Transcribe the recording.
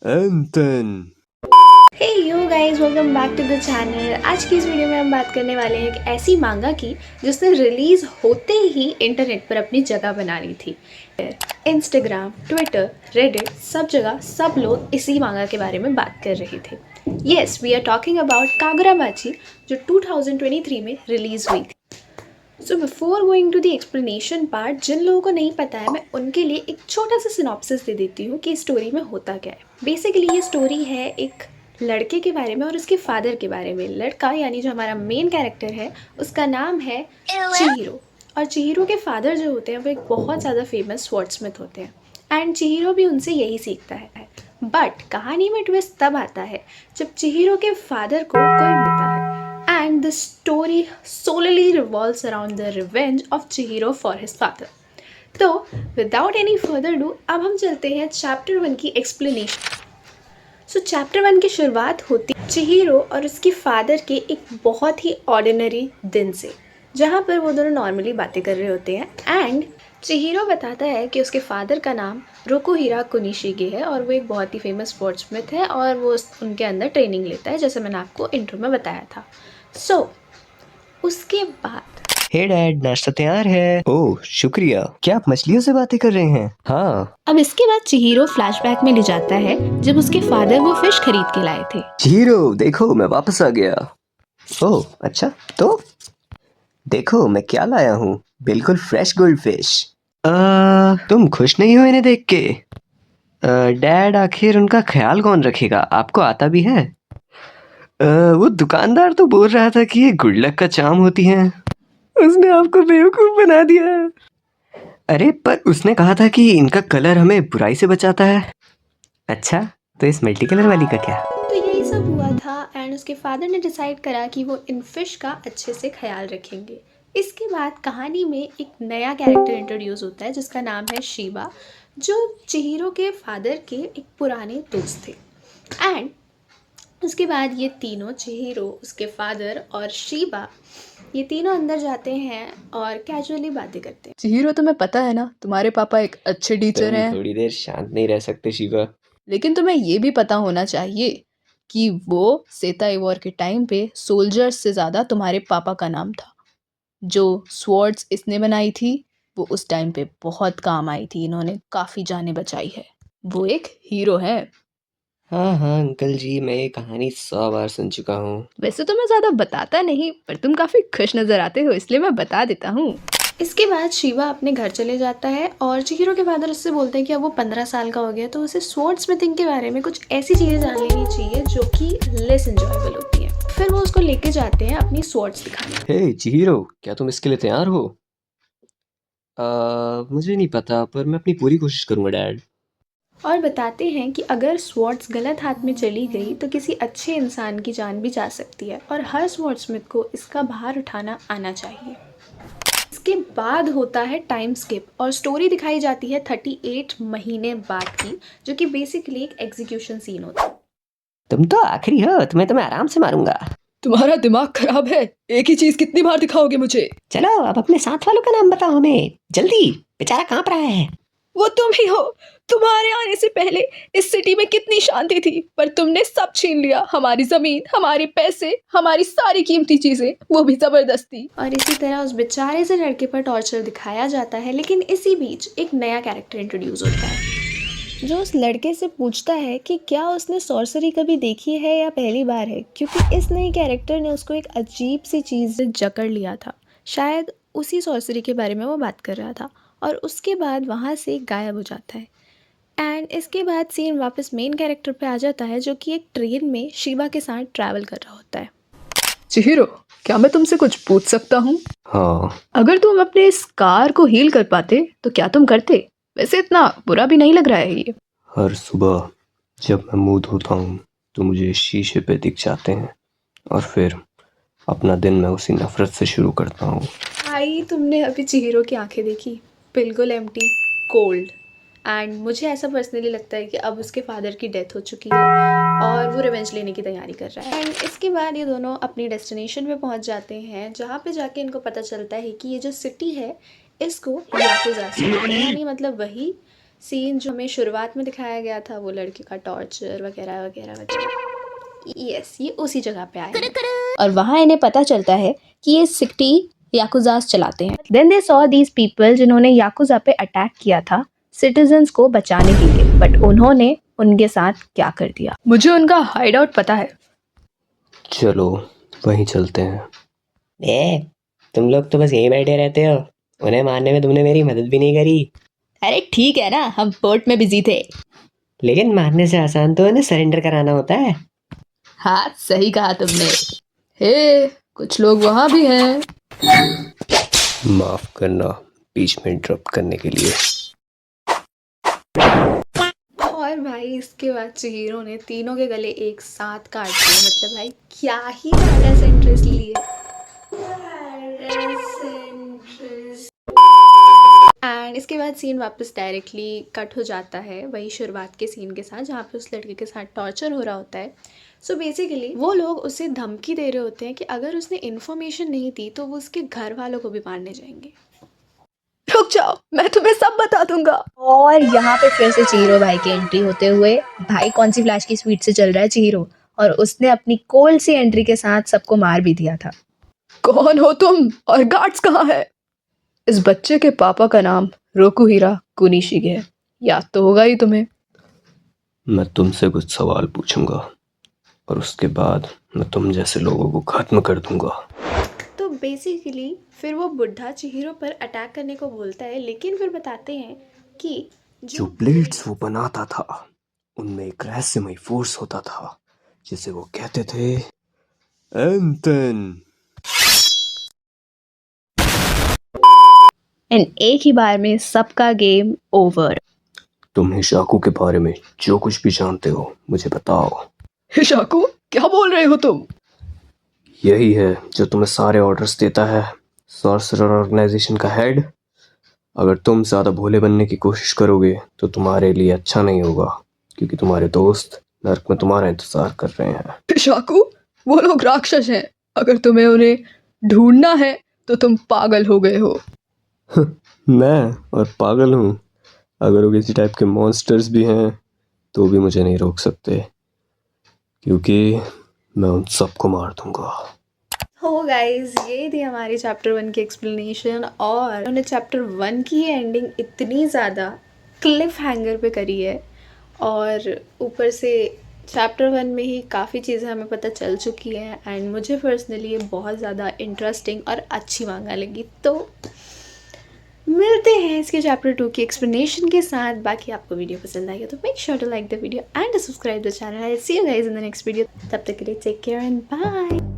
And then hey you guys, welcome back to the channel. आज की इस video में हम बात करने वाले हैं एक ऐसी मांगा की जिसने रिलीज़ होते ही इंटरनेट पर अपनी जगह बना ली थी। इंस्टाग्राम, ट्विटर, रेडिट, सब जगह सब लोग इसी मांगा के बारे में बात कर रहे थे। Yes, we are talking about Kagurabachi, जो 2023 में रिलीज़ हुई थी। So before going to the explanation part, जिन लोगों को नहीं पता है मैं उनके लिए एक छोटा सा सिनॉप्सिस दे देती हूँ कि इस स्टोरी में होता क्या है। बेसिकली ये स्टोरी है एक लड़के के बारे में और उसके फादर के बारे में। लड़का यानी जो हमारा मेन कैरेक्टर है उसका नाम है चिहिरो, और चिहिरो के फादर जो होते हैं वो एक बहुत ज़्यादा फेमस स्वॉर्ड्समिथ होते हैं एंड चिहिरो भी उनसे यही सीखता है। बट कहानी में ट्विस्ट तब आता है जब चिहिरो के फादर को कोई मिलता है and the story solely revolves around the revenge of Chihiro for his father. तो विदाउट एनी फर्दर डू अब हम चलते हैं चैप्टर 1 की एक्सप्लेनेशन। सो चैप्टर 1 की शुरुआत होती है चिहिरो और उसके फादर के एक बहुत ही ऑर्डिनरी दिन से, जहाँ पर वो दोनों नॉर्मली बातें कर रहे होते हैं एंड चिहिरो बताता है कि उसके फादर का नाम रोकुहिरा कुनिशिगे है और वो एक बहुत ही फेमस स्पोर्ट्समैन है और वो उनके अंदर ट्रेनिंग लेता है, जैसे मैंने आपको इंट्रो में बताया था। उसके बाद हे डैड, नाश्ता तैयार है। ओह शुक्रिया। क्या आप मछलियों से बातें कर रहे हैं? हाँ। अब इसके बाद चिहिरो फ्लैशबैक में ले जाता है जब उसके फादर वो फिश खरीद के लाए थे। हीरो देखो, मैं वापस आ गया। ओह अच्छा, तो देखो मैं क्या लाया हूँ। बिल्कुल फ्रेश गोल्ड फिश। तुम खुश नहीं हो इन्हें देख के? डैड, आखिर उनका ख्याल कौन रखेगा? आपको आता भी है। वो दुकानदार तो बोल रहा था कि ये गुड लक का चार्म होती हैं। उसने आपको बेवकूफ बना दिया। अरे पर उसने कहा था कि इनका कलर हमें बुराई से बचाता है। अच्छा, तो इस मल्टी कलर वाली का क्या? तो यही सब हुआ था एंड उसके फादर ने डिसाइड करा कि वो इन फिश का अच्छे से ख्याल रखेंगे। इसके बाद कहानी में एक नया कैरेक्टर इंट्रोड्यूस होता है जिसका नाम है शिबा, जो चिहिरो के फादर के एक पुराने दोस्त थे। एंड उसके बाद ये तीनों, चिहिरो, उसके फादर और शीबा, ये तीनों अंदर जाते हैं और कैजुअली बातें करते हैं। चिहिरो, तुम्हें पता है ना तुम्हारे पापा एक अच्छे टीचर तुम हैं। थोड़ी देर शांत नहीं रह सकते शिवा? लेकिन तुम्हें ये भी पता होना चाहिए कि वो सेताई वॉर के टाइम पे सोल्जर्स से ज़्यादा तुम्हारे पापा का नाम था। जो स्वॉर्ड्स इसने बनाई थी वो उस टाइम पे बहुत काम आई थी, इन्होंने काफ़ी जानें बचाई है। वो एक हीरो है। हाँ हाँ अंकल जी, मैं ये कहानी 100 बार सुन चुका हूँ। वैसे तो मैं ज़्यादा बताता नहीं, पर तुम काफ़ी खुश नज़र आते हो इसलिए मैं बता देता हूँ। इसके बाद शिवा अपने घर चले जाता है और चिहिरो के फादर उससे बोलते हैं कि अब वो 15 साल का हो गया तो उसे स्वॉर्ड स्मिथिंग के बारे में कुछ ऐसी चीज़ें जान लेनी चाहिए जो कि लेस इंजॉयबल होती है। फिर वो उसको लेके जाते हैं अपनी स्वॉर्ड्स दिखाने। हे चिहिरो, क्या तुम इसके लिए तैयार हो? मुझे नहीं पता, पर मैं अपनी पूरी कोशिश करूँगा डैड। और बताते हैं कि अगर स्वॉर्ड्स गलत हाथ में चली गई तो किसी अच्छे इंसान की जान भी जा सकती है और हर स्वॉर्ड्समिथ को इसका भार उठाना आना चाहिए। इसके बाद होता है टाइम स्किप और स्टोरी दिखाई जाती है 38 महीने बाद की, जो कि बेसिकली एक एग्जीक्यूशन सीन होता है। तुम तो आखिरी हो, तुम्हें आराम से मारूंगा। तुम्हारा दिमाग खराब है, एक ही चीज़ कितनी बार दिखाओगे मुझे? चलो अब अपने साथ वालों का नाम बताओ हमें, जल्दी। बेचारा कांप रहा है। वो तुम ही हो। तुम्हारे आने से पहले इस सिटी में कितनी शांति थी, पर तुमने सब छीन लिया। हमारी जमीन, हमारे पैसे, हमारी सारी कीमती चीजें, वो भी जबरदस्ती। और इसी तरह उस बेचारे से लड़के पर टॉर्चर दिखाया जाता है। लेकिन इसी बीच एक नया कैरेक्टर इंट्रोड्यूस होता है जो उस लड़के से पूछता है कि क्या उसने सॉर्सरी कभी देखी है या पहली बार है, क्योंकि इस नए कैरेक्टर ने उसको एक अजीब सी चीज़ से जकड़ लिया था। शायद उसी सॉर्सरी के बारे में वो बात कर रहा था और उसके बाद वहाँ से गायब हो जाता है। एंड इसके बाद सीन वापस मेन कैरेक्टर पे आ जाता है जो कि एक ट्रेन में शिवा के साथ ट्रैवल कर रहा होता है। चिहिरो, क्या मैं तुमसे कुछ पूछ सकता हूँ? हाँ। अगर तुम अपने इस कार को हील कर पाते तो क्या तुम करते? वैसे इतना बुरा भी नहीं लग रहा है ये। हर सुबह जब मैं मुंह धोता हूँ तो मुझे शीशे पे दिख जाते हैं और फिर अपना दिन मैं उसी नफरत से शुरू करता हूँ। भाई, तुमने अभी चिहिरो की आंखें देखी, बिल्कुल एम्प्टी, कोल्ड। एंड मुझे ऐसा पर्सनली लगता है कि अब उसके फादर की डेथ हो चुकी है और वो रिवेंज लेने की तैयारी कर रहा है। एंड इसके बाद ये दोनों अपनी डेस्टिनेशन पे पहुंच जाते हैं, जहाँ पे जाके इनको पता चलता है कि ये जो सिटी है इसको याकुजा से, यानी मतलब वही सीन जो हमें शुरुआत में दिखाया गया था, वो लड़के का टॉर्चर वगैरह वगैरह वगैरह, यस ये उसी जगह पे आए हैं। और वहाँ इन्हें पता चलता है कि ये सिटी याकुजास चलाते हैं। Then they saw these people जिन्होंने याकुजा पे अटैक किया था सिटीजन्स को बचाने के लिए, बट उन्होंने उनके साथ क्या कर दिया। मुझे उनका हाइड आउट पता है। चलो वहीं चलते हैं। तुम लोग तो बस यहीं बैठे रहते हो, उन्हें मारने में तुमने मेरी मदद भी नहीं करी। अरे ठीक है ना, हम पोर्ट में बिजी थे। लेकिन मारने से आसान तो उन्हें सरेंडर कराना होता है। हाँ सही कहा तुमने। हे कुछ लोग वहाँ भी हैं। माफ करना बीच में इंटरप्ट करने के लिए। और भाई इसके बाद चिहिरो ने तीनों के गले एक साथ काट दिए। मतलब भाई क्या ही बैडेस इंटरेस्ट लिए। एंड इसके बाद सीन वापस डायरेक्टली कट हो जाता है वही शुरुआत के सीन के साथ, जहाँ पे उस लड़के के साथ टॉर्चर हो रहा होता है। सो बेसिकली वो लोग उसे धमकी दे रहे होते हैं कि अगर उसने इन्फॉर्मेशन नहीं दी तो वो उसके घर वालों को भी मारने जाएंगे। रुक जाओ, मैं तुम्हें सब बता दूंगा। और यहाँ पे फिर से चिहिरो भाई की एंट्री होते हुए, भाई कौन सी फ्लैश की स्पीड से चल रहा है चिहिरो, और उसने अपनी कोल्ड सी एंट्री के साथ सबको मार भी दिया था। कौन हो तुम और गार्ड्स कहाँ है? इस बच्चे के पापा का नाम रोकुहिरा कुनिशिगे है, याद तो होगा ही तुम्हें। मैं तुमसे कुछ सवाल पूछूंगा और उसके बाद मैं तुम जैसे लोगों को खत्म कर दूंगा। तो बेसिकली फिर वो बुढ़ा चिहिरो पर अटैक करने को बोलता है, लेकिन फिर बताते हैं कि जो ब्लेड्स वो बनाता था उनमें एक रहस्यमय फोर्स होता था जिसे वो कहते थे एंथन। एंड एक ही बार में सबका गेम ओवर। तुम हिशाकू के बारे में जो कुछ भी जानते हो मुझे बताओ। हिशाकू क्या बोल रहे हो तुम? यही है जो तुम्हें सारे ऑर्डर्स देता है, सॉर्सरर ऑर्गेनाइजेशन का हेड। अगर तुम ज़्यादा भोले बनने की कोशिश करोगे तो तुम्हारे लिए अच्छा नहीं होगा, क्योंकि तुम्हारे दोस्त नर्क में तुम्हारा इंतजार कर रहे हैं। हिशाकू वो लोग राक्षस हैं, अगर तुम्हें उन्हें ढूंढना है तो तुम पागल हो गए हो। मैं और पागल हूँ? अगर वो किसी टाइप के मॉन्स्टर्स भी हैं तो भी मुझे नहीं रोक सकते, क्योंकि मैं उन सबको मार दूंगा। हो गाइज, ये थी हमारी चैप्टर 1 की एक्सप्लेनेशन। और उन्होंने चैप्टर 1 की एंडिंग इतनी ज़्यादा क्लिफ हैंगर पे करी है, और ऊपर से चैप्टर 1 में ही काफ़ी चीज़ें हमें पता चल चुकी हैं। एंड मुझे पर्सनली ये बहुत ज़्यादा इंटरेस्टिंग और अच्छी मांगा लगी। तो मिलते हैं इसके चैप्टर 2 की एक्सप्लेनेशन के साथ। बाकी आपको वीडियो पसंद आएगा तो make sure to like the video and subscribe the channel. I see you guys in the next video. तब तक के लिए टेक केयर एंड बाय।